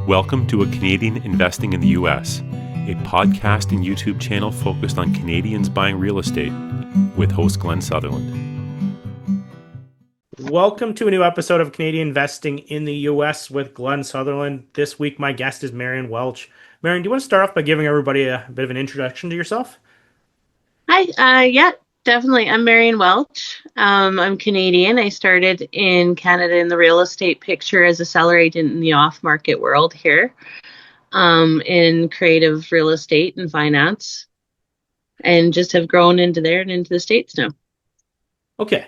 Welcome to A Canadian Investing in the U.S., a podcast and YouTube channel focused on Canadians buying real estate with host Glen Sutherland. Welcome to a new episode of Canadian Investing in the U.S. with Glen Sutherland. This week, my guest is Marian Welch. Marian, do you want to start off by giving everybody a bit of an introduction to yourself? Hi, yeah, definitely. I'm Marian Welch. I'm Canadian. I started in Canada in the real estate picture as a seller agent in the off-market world here, in creative real estate and finance, and just have grown into there and into the States now. Okay,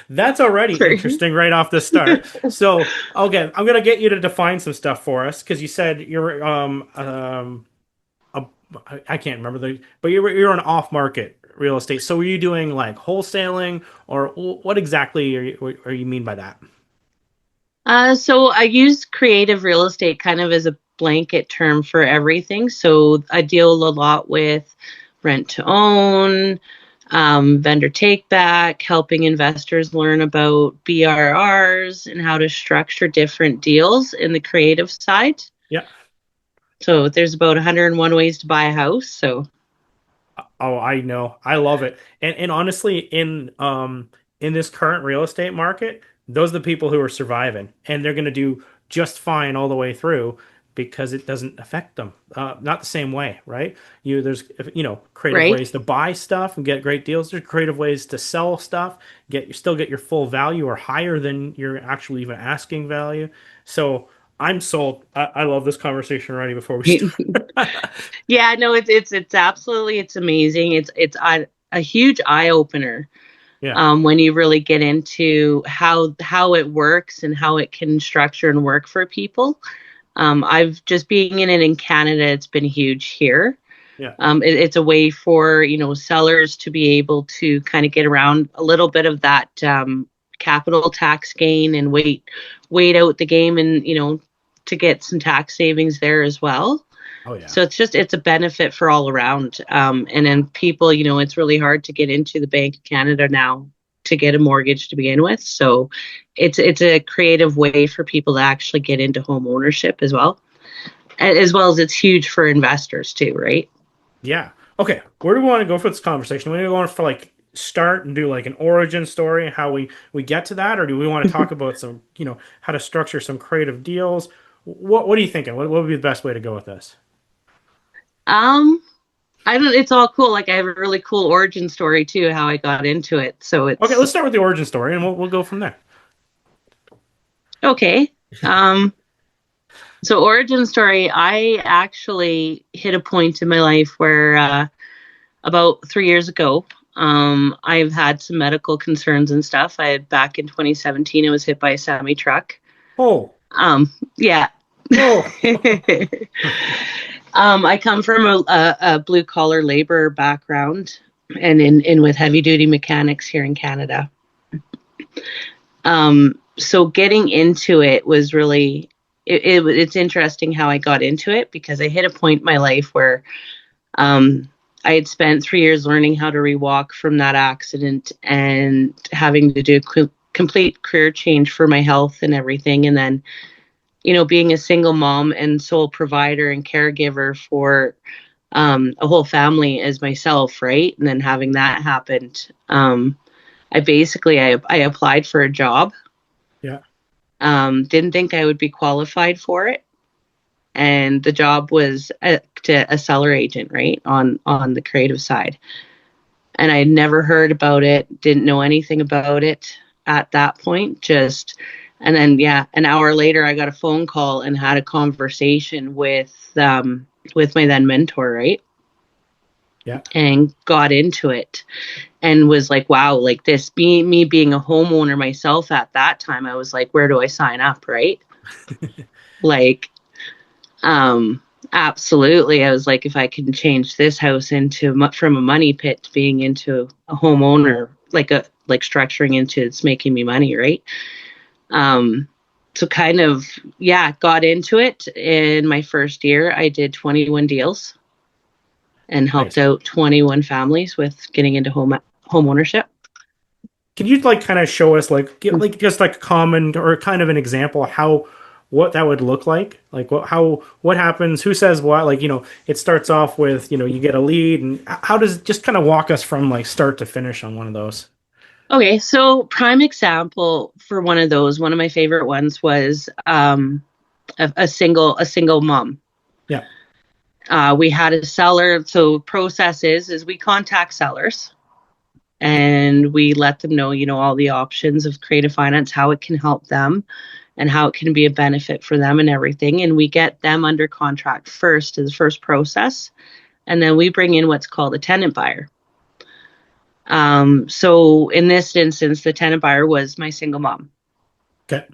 that's already interesting right off the start. So, okay, I'm going to get you to define some stuff for us, because you said you're, I can't remember but you're an off-market real estate. So were you doing like wholesaling, or what exactly are you mean by that? So I use creative real estate kind of as a blanket term for everything. So I deal a lot with rent to own, vendor take back, helping investors learn about BRRs and how to structure different deals in the creative side. Yeah. So there's about 101 ways to buy a house. So. Oh, I know. I love it. And honestly, in this current real estate market, those are the people who are surviving, and they're going to do just fine all the way through because it doesn't affect them. Not the same way, right? There's creative ways to buy stuff and get great deals. There's creative ways to sell stuff, still get your full value or higher than you're actually even asking value. So I'm sold. I love this conversation already before we start. Yeah, no, it's absolutely, it's amazing. It's a huge eye opener. Yeah. When you really get into how it works and how it can structure and work for people. I've just being in it in Canada, it's been huge here. Yeah. It's a way for, sellers to be able to kind of get around a little bit of that capital tax gain and wait out the game and, to get some tax savings there as well. Oh, yeah. So it's a benefit for all around. And then people, it's really hard to get into the Bank of Canada now to get a mortgage to begin with. So it's a creative way for people to actually get into home ownership as well as it's huge for investors too, right? Yeah. Okay. Where do we want to go for this conversation? We want to go on for start and do like an origin story and how we get to that, or do we want to talk about some, how to structure some creative deals? What are you thinking? What would be the best way to go with this? It's all cool. Like I have a really cool origin story too, how I got into it. So it's okay. Let's start with the origin story and we'll go from there. Okay. So origin story, I actually hit a point in my life where, about 3 years ago, I've had some medical concerns and stuff. Back in 2017, I was hit by a semi truck. Oh. Yeah. Oh. I come from a blue collar labor background and in with heavy duty mechanics here in Canada. So getting into it was really, it's interesting how I got into it because I hit a point in my life where, I had spent 3 years learning how to rewalk from that accident and having to do a complete career change for my health and everything. And then, being a single mom and sole provider and caregiver for a whole family as myself, right? And then having that happened, I applied for a job. Yeah. Didn't think I would be qualified for it. And the job was to a seller agent, right, on the creative side. And I had never heard about it, didn't know anything about it at that point. And then, an hour later, I got a phone call and had a conversation with my then mentor, right? Yeah. And got into it and was like, wow, like this, me being a homeowner myself at that time, I was like, where do I sign up, right? Absolutely. I was like, if I can change this house from a money pit to being into a homeowner, like structuring into it's making me money, right? So kind of, got into it. In my first year, I did 21 deals and helped out 21 families with getting into home ownership. Can you kind of show us just a common or kind of an example of how what that would look like what happens, who says what, like, it starts off with, you get a lead, and how does, just kind of walk us from like start to finish on one of those. Okay, so prime example for one of those, one of my favorite ones was a single mom. Yeah. We had a seller. So process is we contact sellers and we let them know, all the options of creative finance, how it can help them and how it can be a benefit for them and everything. And we get them under contract first as the first process. And then we bring in what's called a tenant buyer. So in this instance, the tenant buyer was my single mom. Okay.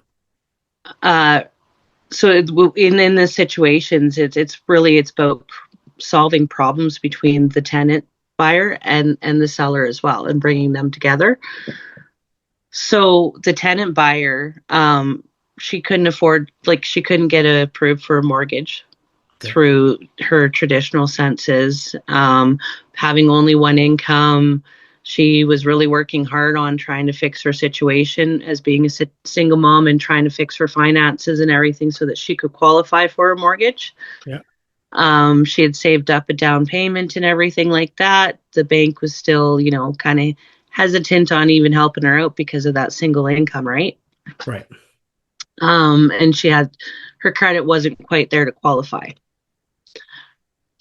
So in the situations, it's about solving problems between the tenant buyer and the seller as well, and bringing them together. So the tenant buyer, she couldn't get approved for a mortgage through her traditional senses, having only one income. She was really working hard on trying to fix her situation as being a single mom and trying to fix her finances and everything so that she could qualify for a mortgage. Yeah. She had saved up a down payment and everything like that. The bank was still, kind of hesitant on even helping her out because of that single income, right? Right. And her credit wasn't quite there to qualify.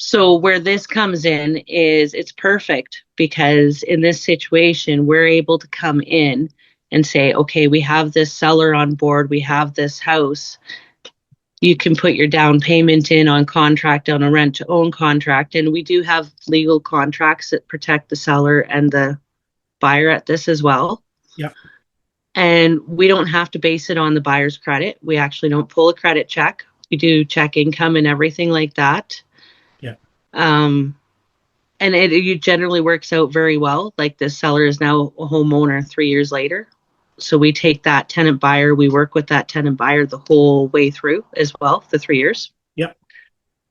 So where this comes in is it's perfect, because in this situation, we're able to come in and say, okay, we have this seller on board. We have this house. You can put your down payment in on contract, on a rent to own contract. And we do have legal contracts that protect the seller and the buyer at this as well. Yeah. And we don't have to base it on the buyer's credit. We actually don't pull a credit check. We do check income and everything like that. And it generally works out very well. Like, this seller is now a homeowner 3 years later. So we take that tenant buyer, we work with that tenant buyer the whole way through as well, the 3 years. Yep.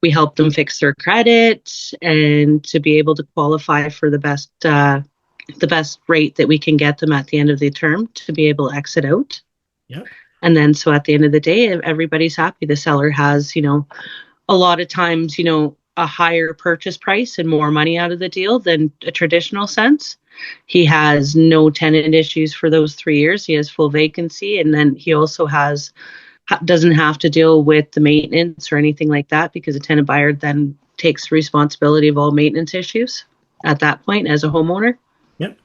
We help them fix their credit and to be able to qualify for the best rate that we can get them at the end of the term to be able to exit out. Yeah. And then, so at the end of the day, everybody's happy. The seller has, a lot of times, a higher purchase price and more money out of the deal than a traditional sense. He has no tenant issues for those 3 years. He has full vacancy. And then he also doesn't have to deal with the maintenance or anything like that, because a tenant buyer then takes responsibility of all maintenance issues at that point as a homeowner. Yep.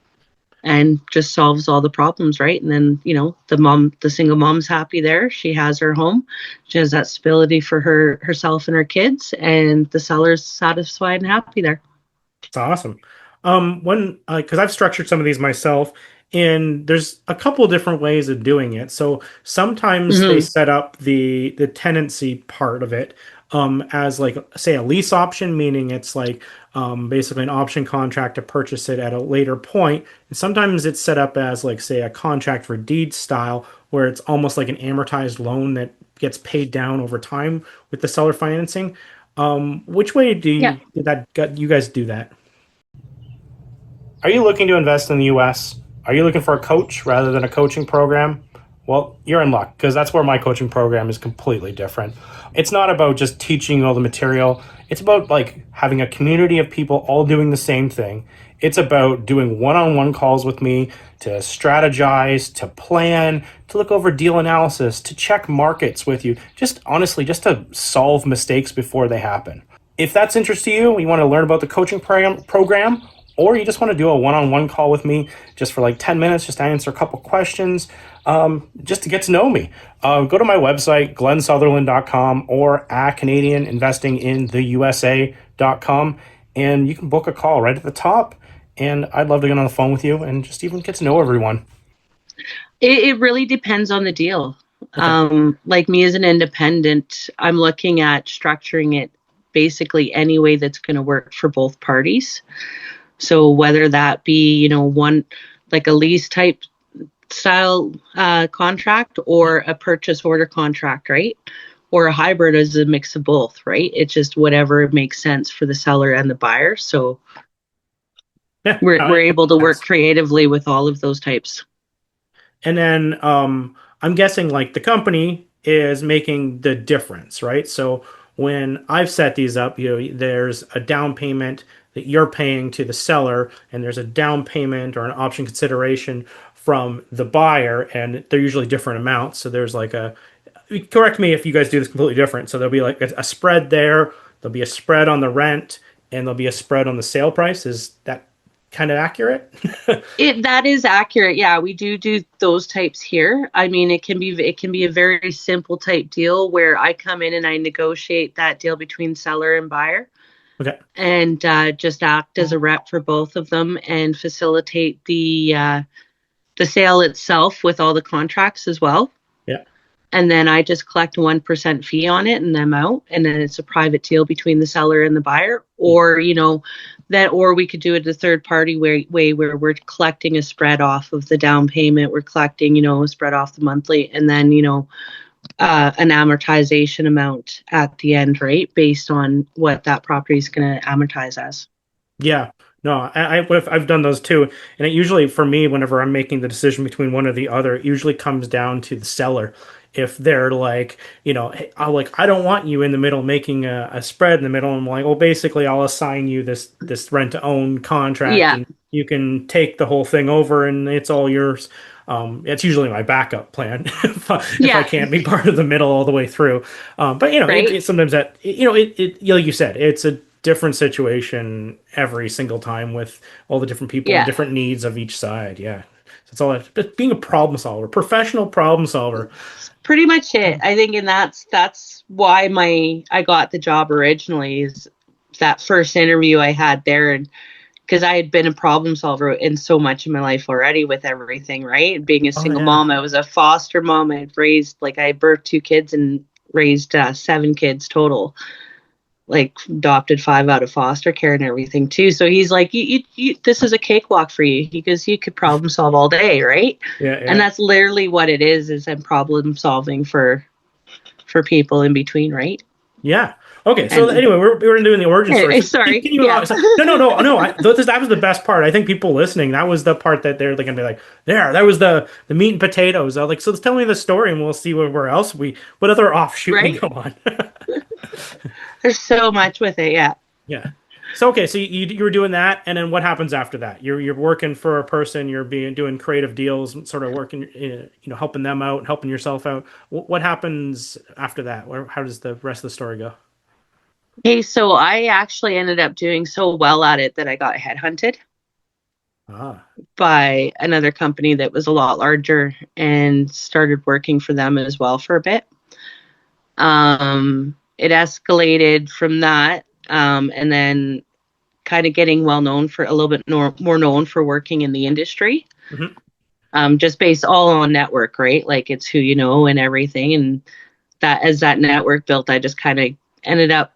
And just solves all the problems, right? And then, the single mom's happy there. She has her home. She has that stability for herself and her kids, and the seller's satisfied and happy there. It's awesome. Because I've structured some of these myself, and there's a couple of different ways of doing it. So sometimes they set up the tenancy part of it as, like, say, a lease option, meaning it's like basically an option contract to purchase it at a later point. And sometimes it's set up as, like, say, a contract for deed style, where it's almost like an amortized loan that gets paid down over time with the seller financing. Which way do you guys do that? Are you looking to invest in the US? Are you looking for a coach rather than a coaching program? Well, you're in luck, because that's where my coaching program is completely different. It's not about just teaching you all the material. It's about, like, having a community of people all doing the same thing. It's about doing one-on-one calls with me to strategize, to plan, to look over deal analysis, to check markets with you. Just honestly, just to solve mistakes before they happen. If that's interest to you, you want to learn about the coaching program, or you just want to do a one-on-one call with me just for like 10 minutes, just to answer a couple questions, just to get to know me, go to my website, glensutherland.com, or at CanadianInvestingInTheUSA.com, and you can book a call right at the top. And I'd love to get on the phone with you and just even get to know everyone. It really depends on the deal. Okay. Like me as an independent, I'm looking at structuring it basically any way that's going to work for both parties. So whether that be, one like a lease type style contract, or a purchase order contract, right? Or a hybrid is a mix of both, right? It's just whatever makes sense for the seller and the buyer. So yeah, we're able to work creatively with all of those types. And then I'm guessing, like, the company, is making the difference, right? So when I've set these up, there's a down payment that you're paying to the seller, and there's a down payment or an option consideration from the buyer, and they're usually different amounts. So there's like correct me if you guys do this completely different. So there'll be like a spread there, there'll be a spread on the rent, and there'll be a spread on the sale price. Is that kind of accurate? That is accurate. Yeah, we do those types here. I mean, it can be a very simple type deal where I come in and I negotiate that deal between seller and buyer. Okay. And just act as a rep for both of them and facilitate the sale itself with all the contracts as well. Yeah. And then I just collect 1% fee on it and I'm out. And then it's a private deal between the seller and the buyer. Or, or we could do it the third party way where we're collecting a spread off of the down payment. We're collecting, a spread off the monthly, and then, an amortization amount at the end, right? Based on what that property is going to amortize as. Yeah. No, I've done those too. And it usually, for me, whenever I'm making the decision between one or the other, it usually comes down to the seller. If they're like, hey, I don't want you in the middle making a spread in the middle. I'm like, well, basically, I'll assign you this rent to own contract, and you can take the whole thing over, and it's all yours. It's usually my backup plan if I can't be part of the middle all the way through. But right? Sometimes that like you said, it's a different situation every single time with all the different people and different needs of each side. Yeah. It's all just being a problem solver, professional problem solver. Pretty much it. I think, and that's why I got the job originally, is that first interview I had there, and because I had been a problem solver in so much of my life already with everything, right? Being a single mom, I was a foster mom. I birthed 2 kids and raised 7 kids total. Like adopted 5 out of foster care and everything too. So he's like, you this is a cakewalk for you. He goes, you could problem solve all day, right? Yeah. And that's literally what it is I'm problem solving for people in between, right? Yeah. Okay. So anyway, we were doing the origin story. Sorry. No. That was the best part. I think people listening, that was the part that they're going to be like, that was the meat and potatoes. I was like, so tell me the story, and we'll see where else what other offshoot we go on. There's so much with it, yeah. Yeah. So okay, so you were doing that, and then what happens after that? You're working for a person, you're doing creative deals, sort of working, helping them out, helping yourself out. What happens after that? How does the rest of the story go? Okay, so I actually ended up doing so well at it that I got headhunted by another company that was a lot larger, and started working for them as well for a bit. It escalated from that, and then kind of getting well known for a little bit more known for working in the industry, just based all on network, right? Like it's who you know and everything. And that as that network built, I just kind of ended up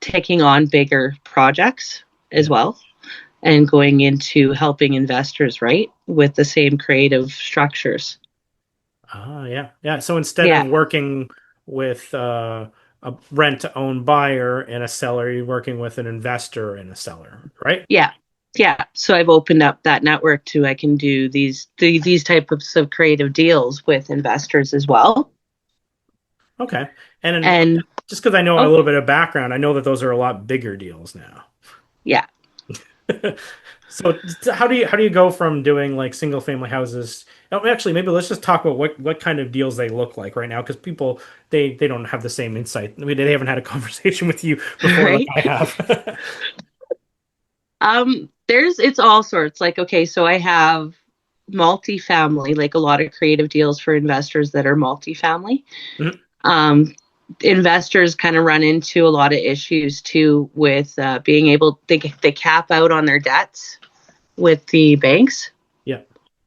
taking on bigger projects as well, and going into helping investors, right, with the same creative structures. Yeah. So instead of working with a rent-to-own buyer and a seller, you're working with an investor and a seller, right? Yeah. So I've opened up that network to I can do these types of creative deals with investors as well. Okay, and just because I know a little bit of background, I know that those are a lot bigger deals now. Yeah. So how do you go from doing like single family houses? Actually, maybe let's just talk about what kind of deals they look like right now, because people they don't have the same insight. I mean, they haven't had a conversation with you before, right? Like I have. It's all sorts. Like, okay, so I have multifamily, like a lot of creative deals for investors that are multifamily. Mm-hmm. Investors kind of run into a lot of issues too with being able they cap out on their debts with the banks. Yeah.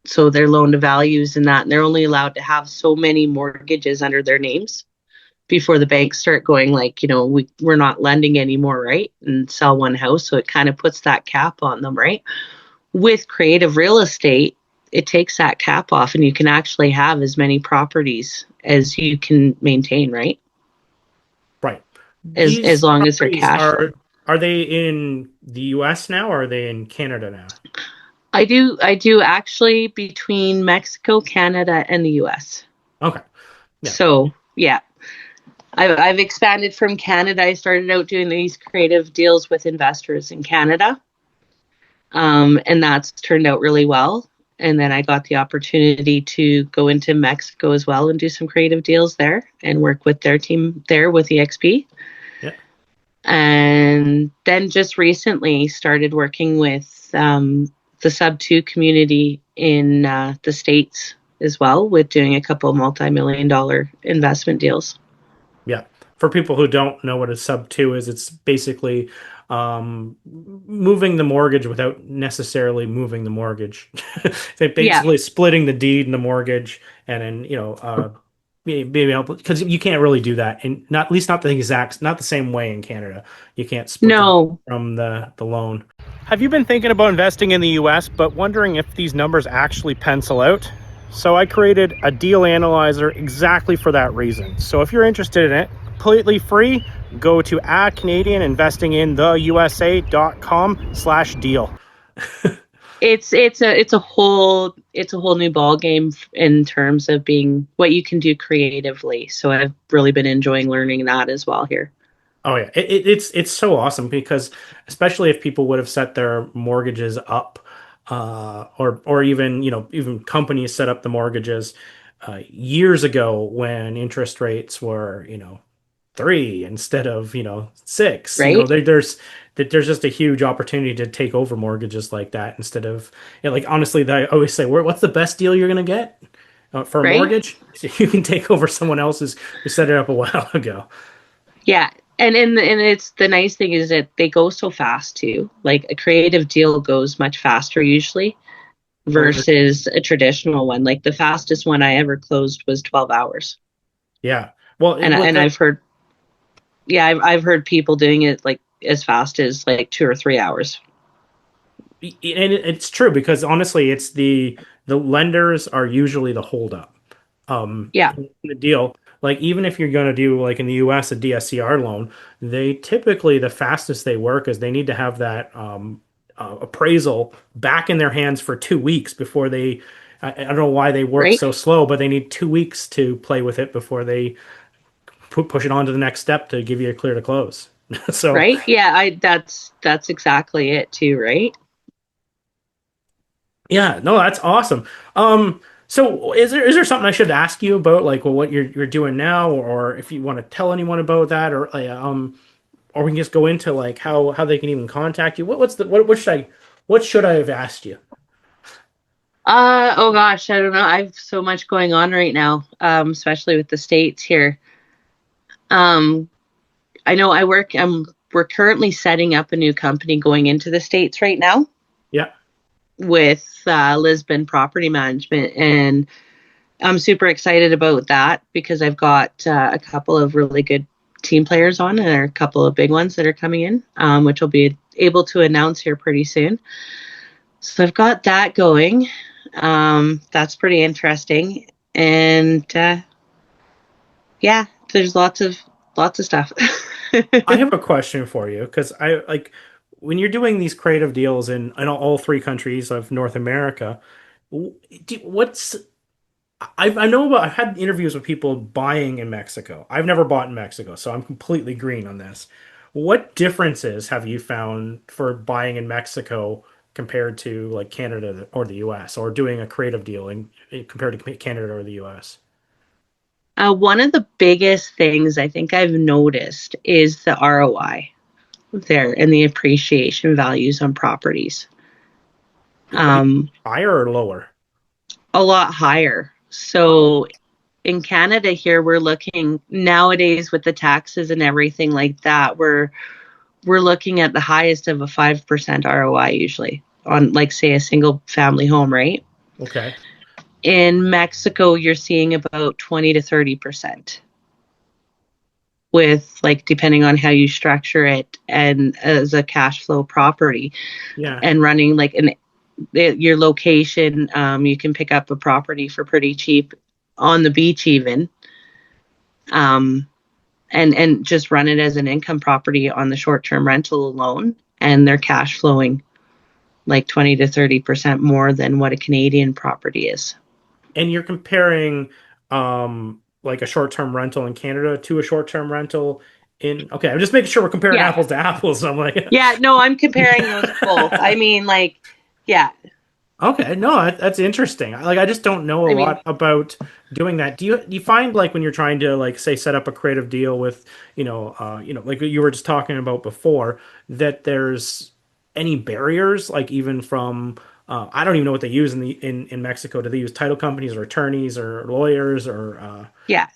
So their loan to values and that, and they're only allowed to have so many mortgages under their names before the banks start going like, we're not lending anymore, right? And sell one house. So it kind of puts that cap on them, right? With creative real estate, it takes that cap off, and you can actually have as many properties as you can maintain, right? Right. As long as they're cash. Are they in the US now, or are they in Canada now? I do actually between Mexico, Canada, and the US. Okay. Yeah. So Yeah. I've expanded from Canada. I started out doing these creative deals with investors in Canada. And that's turned out really well. And then I got the opportunity to go into Mexico as well and do some creative deals there and work with their team there with EXP. Yeah. And then just recently started working with the Subto community in the States as well, with doing a couple multi-million-dollar investment deals. Yeah. For people who don't know what a Subto is, it's basically moving the mortgage without necessarily moving the mortgage. They basically splitting the deed and the mortgage, and then being able, because you can't really do that, and not, at least not not the same way in Canada. You can't split from the loan. Have you been thinking about investing in the US, but wondering if these numbers actually pencil out? So I created a deal analyzer exactly for that reason. So if you're interested in it, completely free, go to CanadianInvestingInTheUSA.com/deal. It's a whole new ball game in terms of being what you can do creatively. So I've really been enjoying learning that as well here. Oh yeah, it's so awesome, because especially if people would have set their mortgages up, or even even companies set up the mortgages years ago when interest rates were 3 instead of 6. Right? There's just a huge opportunity to take over mortgages like that, instead of like, honestly, I always say, what's the best deal you're gonna get for a mortgage? So you can take over someone else's who set it up a while ago. Yeah. And it's the nice thing is that they go so fast too. Like a creative deal goes much faster usually versus a traditional one. Like the fastest one I ever closed was 12 hours. Yeah. Well, I've heard people doing it like as fast as like 2 or 3 hours. And it's true, because honestly, it's the lenders are usually the holdup. In the deal. Like, even if you're going to do, like in the US, a DSCR loan, they typically, the fastest they work is they need to have that appraisal back in their hands for 2 weeks before they, I don't know why they work so slow, but they need 2 weeks to play with it before they push it on to the next step to give you a clear to close. So right. Yeah. That's exactly it too. Right. Yeah, no, that's awesome. So is there something I should ask you about, like, well, what you're doing now, or if you want to tell anyone about that, or we can just go into like how they can even contact you. What should I have asked you? Oh gosh, I don't know. I have so much going on right now, especially with the States here. I know we're currently setting up a new company going into the States right now. Yeah. With Lisbon Property Management, and I'm super excited about that because I've got a couple of really good team players on, and there are a couple of big ones that are coming in, which I'll be able to announce here pretty soon. So I've got that going. That's pretty interesting, and there's lots of stuff. I have a question for you, because I like, when you're doing these creative deals in all 3 countries of North America, I've had interviews with people buying in Mexico. I've never bought in Mexico, so I'm completely green on this. What differences have you found for buying in Mexico compared to like Canada or the US, or doing a creative deal compared to Canada or the US? One of the biggest things I think I've noticed is the ROI there and the appreciation values on properties. Higher or lower? A lot higher. So in Canada here, we're looking nowadays with the taxes and everything like that, we're looking at the highest of a 5% ROI usually on, like, say, a single family home, right? Okay. In Mexico, you're seeing about 20 to 30%. With, like, depending on how you structure it and as a cash flow property. Yeah. And running like your location, you can pick up a property for pretty cheap on the beach even, and just run it as an income property on the short-term rental alone, and they're cash flowing like 20 to 30% more than what a Canadian property is. And you're comparing like a short-term rental in Canada to a short-term rental in, okay, I'm just making sure we're comparing Yeah. apples to apples. I'm like, Yeah, no, I'm comparing those both. I mean, like, yeah. okay, no, that's interesting. Like, I just don't know a I mean, lot about doing that. Do you find like when you're trying to like say set up a creative deal with, like you were just talking about before, that there's any barriers, like even from I don't even know what they use in Mexico. Do they use title companies or attorneys or lawyers or yeah.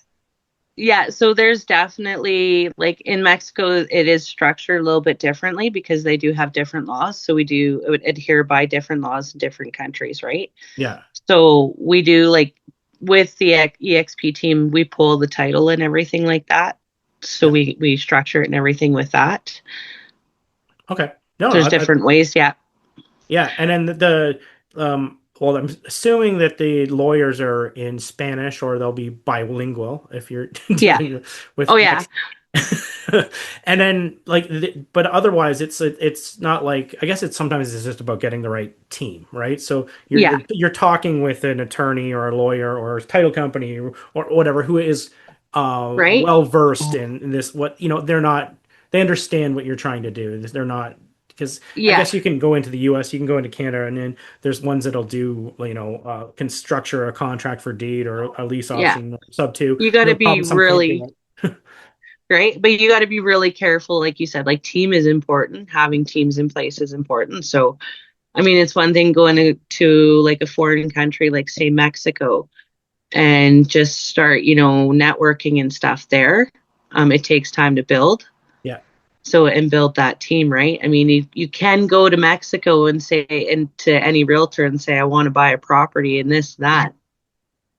Yeah, so there's definitely, like in Mexico, it is structured a little bit differently because they do have different laws. So we do adhere by different laws in different countries, right? yeah. So we do, like with the EXP team, we pull the title and everything like that. So Yeah. we structure it and everything with that. Okay. No, There's different ways, yeah. yeah, and then well, I'm assuming that the lawyers are in Spanish or they'll be bilingual if you're Yeah. dealing with Oh yeah. and then like but otherwise it's not like, I guess it's sometimes it's just about getting the right team, right? So Yeah. you're talking with an attorney or a lawyer or a title company or whatever who is Right? well versed in this, what they understand what you're trying to do. They're not, because I Yeah. guess you can go into the US, you can go into Canada, and then there's ones that'll do, can structure a contract for deed or a lease Yeah. option, Subto. You got to No be problem, some can't do really, right? But you got to be really careful. Like you said, like team is important. Having teams in place is important. So, I mean, it's one thing going to like a foreign country, like say Mexico, and just start, networking and stuff there. It takes time to build. Yeah. So, and build that team, right? I mean, you can go to Mexico and say, and to any realtor and say, I want to buy a property and this, that.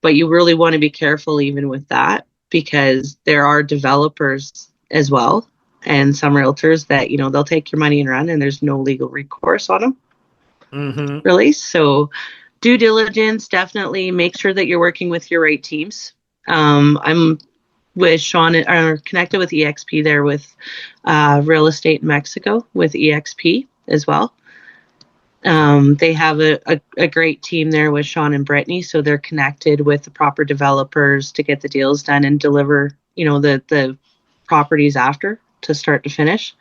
But you really want to be careful even with that, because there are developers as well and some realtors that, they'll take your money and run, and there's no legal recourse on them. Mm-hmm. Really. So due diligence, definitely make sure that you're working with your right teams. I'm with Sean, or connected with EXP there with real estate in Mexico with EXP as well. They have a great team there with Sean and Brittany, so they're connected with the proper developers to get the deals done and deliver, the properties after, to start to finish,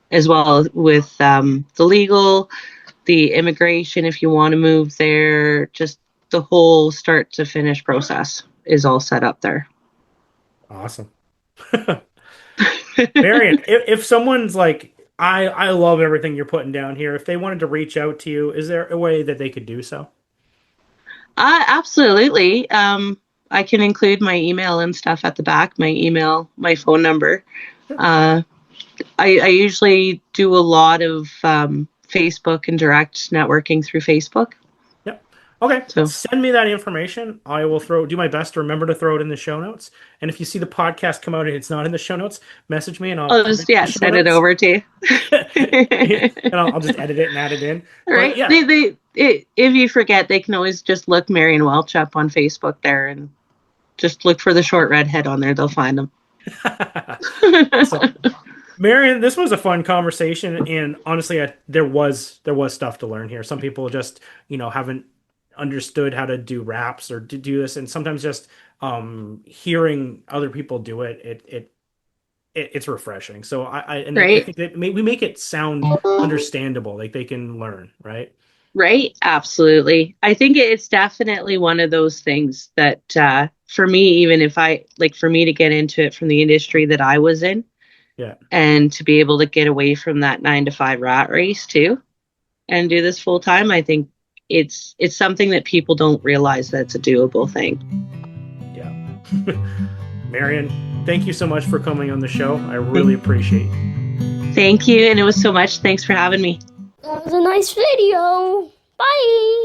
as well with the legal, the immigration, if you want to move there, just the whole start to finish process is all set up there. Awesome. Marian, if someone's like, I love everything you're putting down here, if they wanted to reach out to you, is there a way that they could do so? Absolutely. I can include my email and stuff at the back, my email, my phone number. I usually do a lot of Facebook and direct networking through Facebook. Yep. Okay. So Send me that information. I will do my best to remember to throw it in the show notes. And if you see the podcast come out and it's not in the show notes, message me and I'll just send it over to you. And I'll just edit it and add it in. Right. But, yeah. If you forget, they can always just look Marian Welch up on Facebook there and just look for the short redhead on there. They'll find them. So, Marian, this was a fun conversation, and honestly, there was stuff to learn here. Some people just, haven't understood how to do raps or to do this, and sometimes just hearing other people do it's refreshing. So I think that we make it sound understandable, like they can learn, right? Right. Absolutely. I think it's definitely one of those things that for me, even if for me to get into it from the industry that I was in, yeah, and to be able to get away from that 9-to-5 rat race too, and do this full time, I think it's something that people don't realize that it's a doable thing. Yeah. Marian, thank you so much for coming on the show. I really appreciate it. Thank you. And it was so much. Thanks for having me. That was a nice video. Bye.